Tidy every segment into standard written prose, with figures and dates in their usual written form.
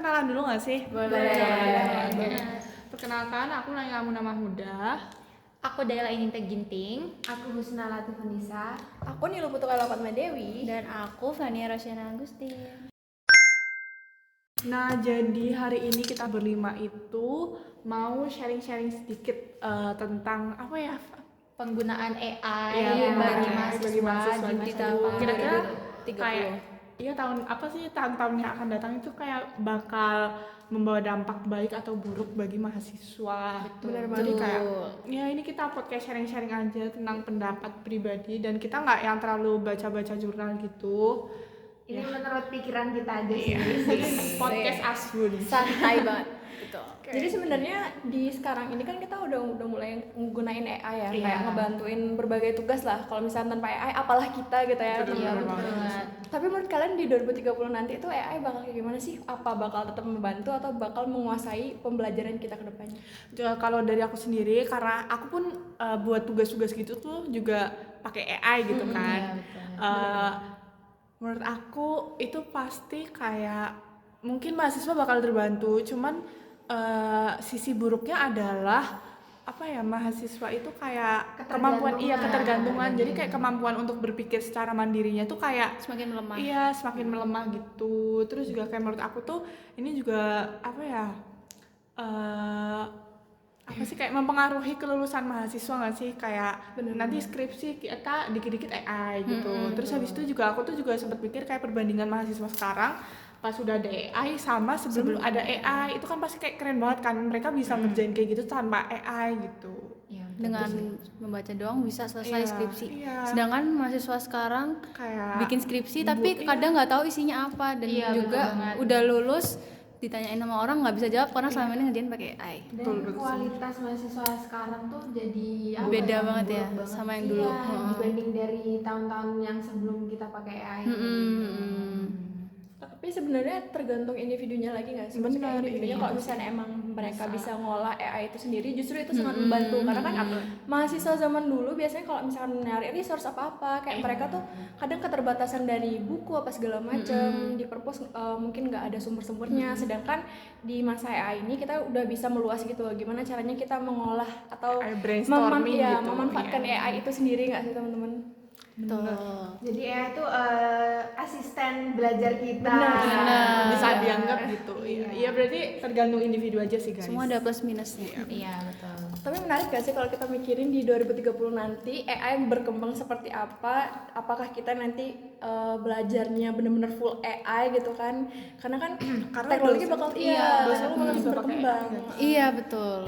kenalan dulu nggak sih? Boleh. Perkenalkan, aku Naya Munah Mahmudah. Aku Daila Ininta Ginting. Aku Husna Latifah Nisa. Aku Nilu Putukala Fatma Dewi. Dan aku Fania Rosyana Agustin. Nah, jadi hari ini kita berlima itu mau sharing-sharing sedikit tentang apa ya? Penggunaan AI Iya, bagi bagi mahasiswa mahasiswa di di tahun kira-kira 2030. kayak iya tahun apa sih tahun-tahun yang akan datang itu kayak bakal membawa dampak baik atau buruk bagi mahasiswa. Bener Jadi banget. kayak ya ini kita podcast sharing-sharing aja tentang pendapat pribadi dan kita nggak yang terlalu baca-baca jurnal gitu. Ini menurut pikiran kita aja sih. Podcast Asbun. Santai banget. Gitu. Oke. Jadi sebenarnya di sekarang ini kan kita udah mulai nggunain AI ya, Iya. kayak ngebantuin berbagai tugas lah. Kalau misalnya tanpa AI, apalah kita gitu ya. Betul, Iya, bener betul banget. banget. Tapi menurut kalian di 2030 nanti itu AI bakal kayak gimana sih? Apa bakal tetap membantu atau bakal menguasai pembelajaran kita ke depannya? Kalau dari aku sendiri, karena aku pun buat tugas-tugas gitu tuh juga pakai AI gitu kan. Iya, betul. Menurut aku itu pasti kayak mungkin mahasiswa bakal terbantu, cuman sisi buruknya adalah apa ya, mahasiswa itu kayak kemampuan ketergantungan. Jadi kayak kemampuan untuk berpikir secara mandirinya tuh kayak Semakin melemah. iya semakin melemah gitu. Terus juga kayak menurut aku tuh ini juga apa ya, apa sih kayak mempengaruhi kelulusan mahasiswa nggak sih, kayak nanti skripsi kita dikit-dikit AI gitu. Terus habis itu juga aku tuh juga sempat pikir kayak perbandingan mahasiswa sekarang pas sudah ada AI sama sebelum ada AI itu kan pasti kayak keren banget kan, mereka bisa ngerjain kayak gitu tanpa AI gitu. Iya, betul. Dengan membaca doang bisa selesai Iya, skripsi. iya. Sedangkan mahasiswa sekarang Kayak bikin skripsi tapi kadang nggak tahu isinya apa dan Iya, juga betul banget. udah lulus ditanyain sama orang nggak bisa jawab karena selama ini ngerjain pakai AI. Dan Betul kualitas mahasiswa sekarang tuh jadi Beda ya, banget ya, buruk banget. sama yang Iya, dulu. dibanding dari tahun-tahun yang sebelum kita pakai AI. Tapi sebenarnya tergantung individunya lagi nggak sih? Maksudnya Benar, individunya iya. kalau misalnya emang mereka bisa ngolah AI itu sendiri, justru itu sangat membantu. Karena kan mahasiswa zaman dulu biasanya kalau misalkan nyari resource apa-apa, kayak mereka tuh kadang keterbatasan dari buku apa segala macam, di perpus mungkin nggak ada sumber-sumbernya. Sedangkan di masa AI ini kita udah bisa meluas gitu loh. Gimana caranya kita mengolah atau Kayak brainstorming gitu. memanfaatkan Iya. AI itu sendiri nggak sih teman-teman? Betul. Jadi AI itu asisten belajar kita. Benar. Bisa dianggap gitu. Iya berarti tergantung individu aja sih guys. Semua ada plus minusnya. Iya, betul. Tapi menarik gak sih kalau kita mikirin di 2030 nanti AI berkembang seperti apa? Apakah kita nanti belajarnya benar-benar full AI gitu kan? Karena kan Karena teknologi dosen- bakal dosen bakal pun terus juga pakai berkembang. AI kan? Iya betul.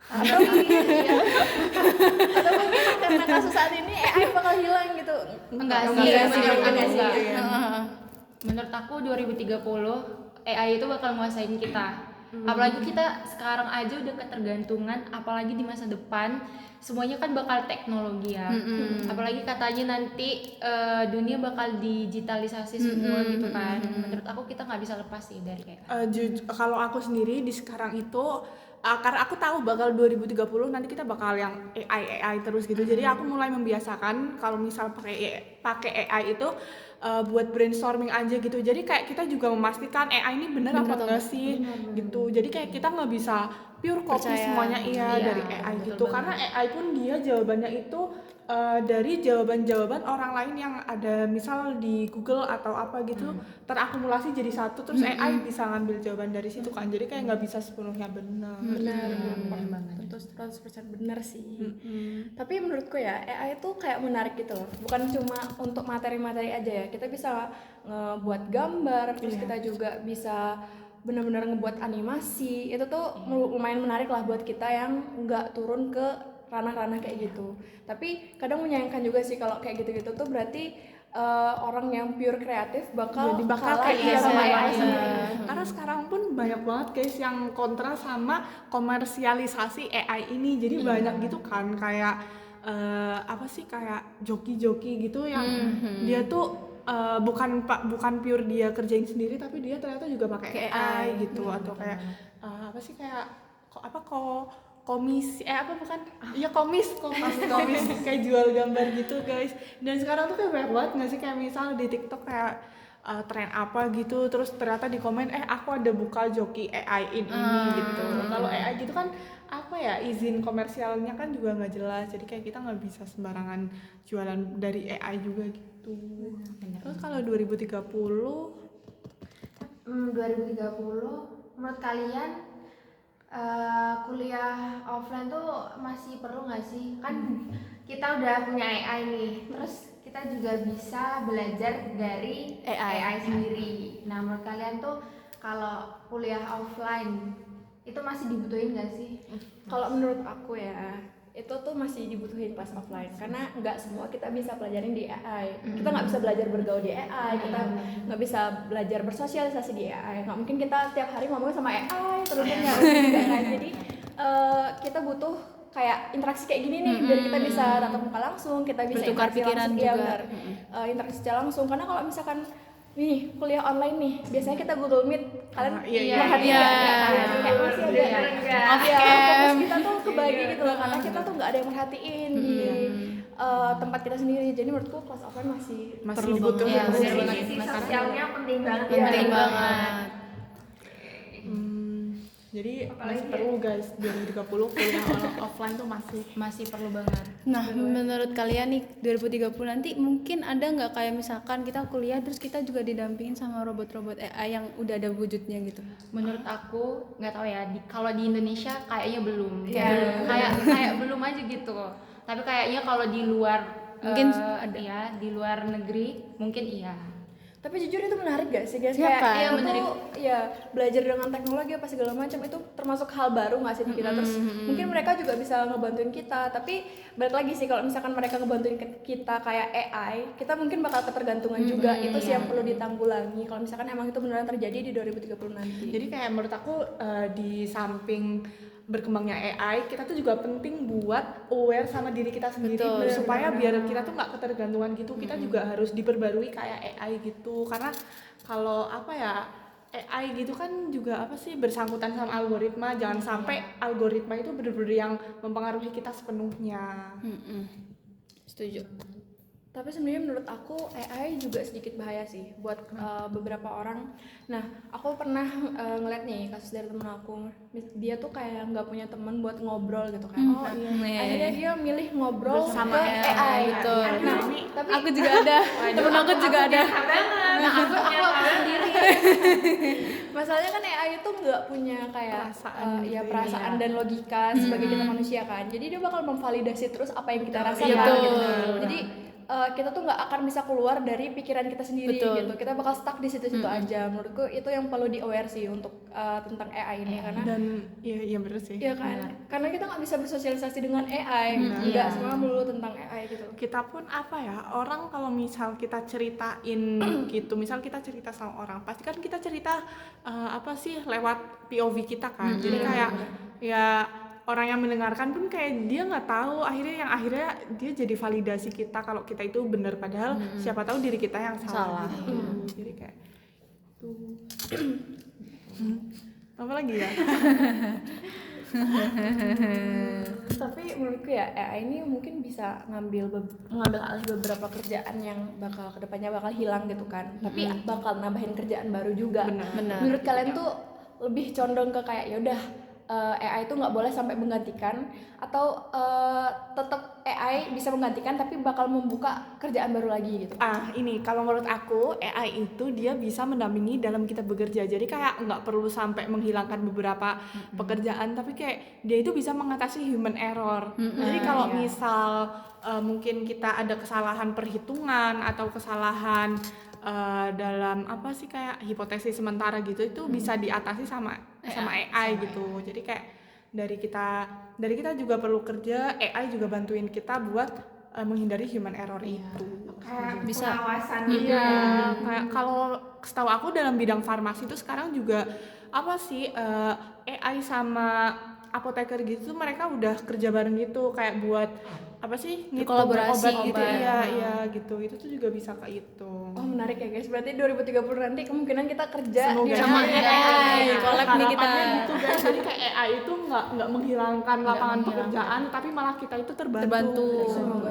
Atau atau mungkin karena kasus saat ini AI bakal hilang gitu. Enggak sih, Enggak sih, menurut aku enggak sih, enggak. iya. Menurut aku 2030 AI itu bakal nguasain kita. Apalagi kita sekarang aja udah ketergantungan, apalagi di masa depan semuanya kan bakal teknologi ya. Apalagi katanya nanti dunia bakal digitalisasi semua gitu kan. Menurut aku kita nggak bisa lepas sih dari AI. Kalau aku sendiri di sekarang itu karena aku tahu bakal 2030 nanti kita bakal yang AI terus gitu. Jadi aku mulai membiasakan kalau misal pakai AI itu buat brainstorming aja gitu. Jadi kayak kita juga memastikan AI ini bener apa enggak sih gitu. Jadi kayak kita nggak bisa pure copy Percaya. semuanya Iya, dari AI betul gitu. banget. Karena AI pun dia jawabannya itu dari jawaban-jawaban orang lain yang ada misal di Google atau apa gitu terakumulasi jadi satu, terus AI bisa ngambil jawaban dari situ kan, jadi kayak nggak bisa sepenuhnya benar. Benar, benar banget. tentu 100% benar sih. Tapi menurutku ya AI itu kayak menarik gitu loh. Bukan cuma untuk materi-materi aja ya. Kita bisa ngebuat gambar, terus kita juga bisa benar-benar ngebuat animasi. Itu tuh lumayan menarik lah buat kita yang nggak turun ke ranah-ranah kayak gitu. Tapi kadang menyayangkan juga sih kalau kayak gitu-gitu tuh berarti orang yang pure kreatif bakal Jadi bakal kalah kayak sama AI AI. sendiri. Karena sekarang pun banyak banget guys yang kontra sama komersialisasi AI ini. Jadi banyak gitu kan kayak apa sih kayak joki-joki gitu yang dia tuh bukan pure dia kerjain sendiri tapi dia ternyata juga pakai AI gitu, atau kayak apa sih kayak komisi komis kayak jual gambar gitu guys. Dan sekarang tuh kayak banyak banget nggak sih kayak misal di TikTok kayak tren apa gitu, terus ternyata di komen aku ada buka joki AI ini gitu. Kalau AI gitu kan apa ya, izin komersialnya kan juga nggak jelas, jadi kayak kita nggak bisa sembarangan jualan dari AI juga gitu. Terus kalau 2030 menurut kalian kuliah offline tuh masih perlu nggak sih? Kan kita udah punya AI nih, terus kita juga bisa belajar dari AI sendiri. Nah, menurut kalian tuh kalau kuliah offline itu masih dibutuhin nggak sih? Kalau menurut aku ya, itu tuh masih dibutuhin pas offline karena nggak semua kita bisa pelajarin di AI. Kita nggak bisa belajar bergaul di AI, kita nggak bisa belajar bersosialisasi di AI. Nggak mungkin kita tiap hari ngomong sama AI terus nggak juga kan. Jadi kita butuh kayak interaksi kayak gini nih biar kita bisa tatap muka langsung, kita bisa Bertukar interaksi pikiran langsung, juga. iya benar. Interaksi secara langsung, karena kalau misalkan nih kuliah online nih biasanya kita Google Meet, kalian perhatiin nggak? Kayak masih ada fokus kita tuh kebagi gitu loh, karena kita tuh nggak ada yang merhatiin di tempat kita sendiri. Jadi menurutku kelas offline masih dibutuhin. Sisi sosialnya penting banget. Penting banget. Jadi masih perlu guys, 2030 kuliah offline tuh Masih perlu banget. Nah, menurut kalian nih 2030 nanti mungkin ada nggak kayak misalkan kita kuliah terus kita juga didampingin sama robot-robot AI yang udah ada wujudnya gitu? Menurut aku nggak tahu ya, kalau di Indonesia kayaknya belum. Iya. Kayak belum aja gitu. Tapi kayaknya kalau di luar Mungkin ada ya, di luar negeri mungkin iya. Tapi jujur itu menarik gak sih guys? Iya, kan? Kayak Menarik. belajar dengan teknologi apa segala macam itu termasuk hal baru nggak sih di kita. Terus mungkin mereka juga bisa ngebantuin kita. Tapi balik lagi sih, kalau misalkan mereka ngebantuin kita kayak AI, kita mungkin bakal ketergantungan juga. Itu sih yang perlu ditanggulangi kalau misalkan emang itu beneran terjadi di 2030 nanti. Jadi kayak menurut aku di samping berkembangnya AI, kita tuh juga penting buat aware sama diri kita sendiri. Betul, supaya biar kita tuh nggak ketergantungan gitu. Kita juga harus diperbarui kayak AI gitu, karena kalau apa ya, AI gitu kan juga apa sih, bersangkutan sama algoritma. Jangan sampai algoritma itu bener-bener yang mempengaruhi kita sepenuhnya. Setuju. Tapi sebenarnya menurut aku AI juga sedikit bahaya sih buat beberapa orang. Nah, aku pernah ngeliat nih kasus dari temen aku. Dia tuh kayak nggak punya teman buat ngobrol gitu kan. Akhirnya dia milih ngobrol Sama ke AI. betul. Nah, tapi Aku juga ada. Temen aku juga ada. Nah, aku sendiri. masalahnya kan AI itu nggak punya kayak Perasaan gitu ya. perasaan dan logika sebagai kita manusia kan. Jadi dia bakal memvalidasi terus apa yang kita rasakan Betul. gitu. Jadi kita tuh nggak akan bisa keluar dari pikiran kita sendiri gitu. Kita bakal stuck di situ-situ aja. Menurutku itu yang perlu di aware sih untuk tentang AI ini karena Dan iya bener sih. iya kan, karena kita nggak bisa bersosialisasi dengan AI, nggak semua melulu tentang AI gitu. Kita pun apa ya, orang kalau misal kita ceritain gitu, misal kita cerita sama orang, pasti kan kita cerita apa sih lewat POV kita kan. Jadi kayak ya orang yang mendengarkan pun kayak dia nggak tahu, akhirnya dia jadi validasi kita kalau kita itu benar, padahal siapa tahu diri kita yang salah. Gitu. Jadi kayak itu apa lagi ya? Tapi menurutku ya AI ini mungkin bisa ngambil alih beberapa kerjaan yang bakal kedepannya bakal hilang gitu kan. Tapi bakal nambahin kerjaan baru juga. Benar. Menurut kalian tuh lebih condong ke kayak yaudah AI itu nggak boleh sampai menggantikan, atau tetap AI bisa menggantikan tapi bakal membuka kerjaan baru lagi gitu? Ini kalau menurut aku AI itu dia bisa mendampingi dalam kita bekerja. Jadi kayak nggak perlu sampai menghilangkan beberapa pekerjaan, tapi kayak dia itu bisa mengatasi human error. Jadi kalau misal mungkin kita ada kesalahan perhitungan atau kesalahan dalam apa sih kayak hipotesis sementara gitu, itu bisa diatasi sama AI gitu. Jadi kayak dari kita juga perlu kerja, AI juga bantuin kita buat menghindari human error itu. Kayak Bisa. pengawasan Iya, kayak kalau setahu aku dalam bidang farmasi itu sekarang juga apa sih AI sama apoteker gitu, mereka udah kerja bareng gitu, kayak buat apa sih, ngitung Kolaborasi obat gitu. gitu ya. Iya gitu. Itu tuh juga bisa kayak itu. Oh menarik ya guys, berarti 2030 nanti kemungkinan kita kerja Semoga di sama bidang AI. Collab nih kita. Harapannya gitu guys. Jadi kayak AI itu nggak menghilangkan lapangan pekerjaan, tapi malah kita itu terbantu. Semoga.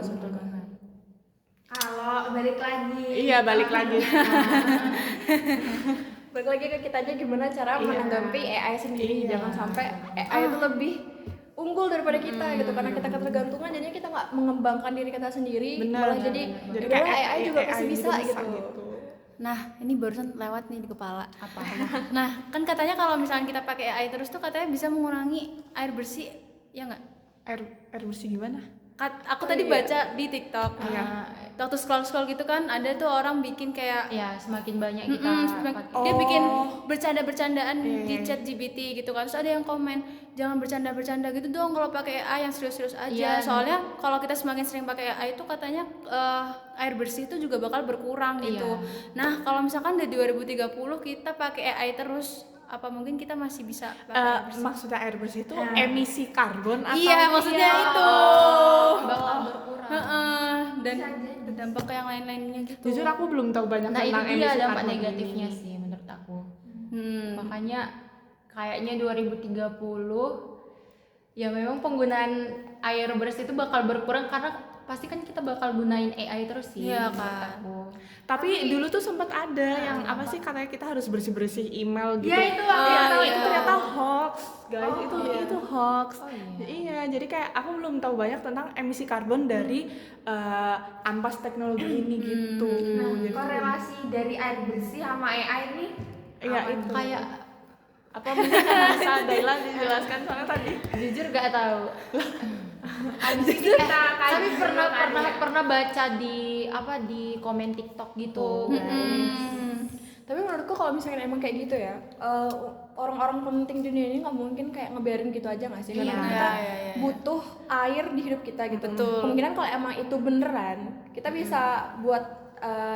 Kalau balik lagi. Iya, balik lagi. Balik lagi ke kitanya gimana cara menanggapi AI sendiri. Iya. Jangan sampai AI itu lebih unggul daripada kita gitu, karena kita ketergantungan jadinya kita nggak mengembangkan diri kita sendiri, malah jadi Jadi udahlah kayak AI juga pasti bisa gitu. Nah, ini barusan lewat nih di kepala. Apa? Nah, kan katanya kalau misalnya kita pakai AI terus tuh katanya bisa mengurangi air bersih, ya nggak? Air bersih gimana? Aku tadi baca di TikTok. Iya. Waktu scroll gitu kan ada tuh orang bikin kayak Ya, semakin banyak kita pakai. dia bikin bercanda-bercandaan Iya, di chat GPT gitu kan. Terus ada yang komen, jangan bercanda-bercanda gitu dong kalau pakai AI, yang serius-serius aja. Iya. Soalnya kalau kita semakin sering pakai AI itu katanya air bersih itu juga bakal berkurang gitu. Iya. Nah, kalau misalkan dari 2030 kita pakai AI terus, apa mungkin kita masih bisa pakai air bersih? Maksudnya air bersih itu emisi karbon atau Iya, maksudnya itu. Bakal berkurang. Heeh, dan berdampak ke yang lain-lainnya gitu. Jujur aku belum tahu banyak Nah, itu tentang dia emisi dampak karbon negatifnya ini. sih menurut aku. Hmm. Kayaknya 2030 ya memang penggunaan air bersih itu bakal berkurang karena pasti kan kita bakal gunain AI terus sih. Iya, menurut kan. aku. Tapi dulu tuh sempat ada yang apa sih katanya kita harus bersih-bersih email gitu. Iya, itu aku Iya, tahu itu itu. ternyata hoax, guys. Oh, itu hoax. Oh, iya. Iya, jadi kayak aku belum tahu banyak tentang emisi karbon dari ampas teknologi ini gitu. Nah, Jadi, korelasi dari air bersih sama AI ini iya apa itu. nih? Kayak Apa mungkin bisa Daila dijelaskan soalnya tadi. jujur gak tahu. Abis ini kita Tapi kaji pernah dulu kan pernah ya. pernah baca di komen TikTok gitu, guys. Tapi menurutku kalau misalnya emang kayak gitu ya, orang-orang penting dunia ini nggak mungkin kayak ngebiarin gitu aja nggak sih? Karena Iya, kita iya. butuh air di hidup kita gitu. Betul. Kemungkinan kalau emang itu beneran, kita bisa buat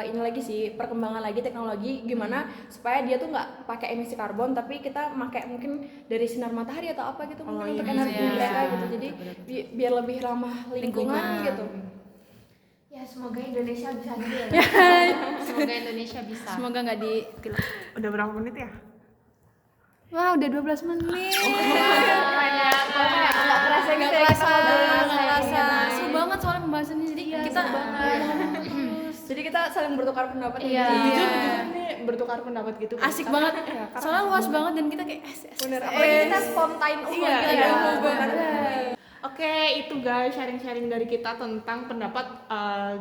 ini lagi sih, perkembangan lagi teknologi gimana supaya dia tuh nggak pakai emisi karbon, tapi kita pakai mungkin dari sinar matahari atau apa gitu mungkin untuk energi iya. mereka gitu. Jadi biar lebih ramah lingkungan gitu. Ya semoga Indonesia bisa gitu ya. Semoga Indonesia bisa. Semoga nggak ditilang. Udah berapa menit ya? Wah, udah 12 menit. Banyak banget. Nggak kerasa Nggak gitu ya, kerasa, kita ngobrol nggak kayak kerasa. gini. Seru banget soalnya pembahasannya. Jadi kita Jadi kita saling bertukar pendapat. Iya. gitu. Jujur nih bertukar pendapat gitu. asik Karena- banget. ya, karena- Soalnya luas banget dan kita kayak Bener. Apalagi kita spontan Iya, gitu iya. ya. Bener. Oke, itu guys sharing-sharing dari kita tentang pendapat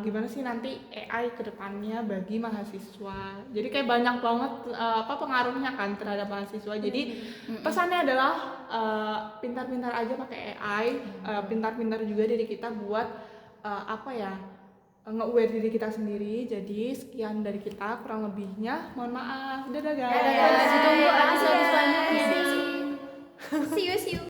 gimana sih nanti AI ke depannya bagi mahasiswa. Jadi kayak banyak banget apa pengaruhnya kan terhadap mahasiswa. Jadi pesannya adalah pintar-pintar aja pakai AI, pintar-pintar juga diri kita buat apa ya? Nge-aware diri kita sendiri. Jadi sekian dari kita, kurang lebihnya mohon maaf. Dadah guys. Tunggu episode selanjutnya. See you.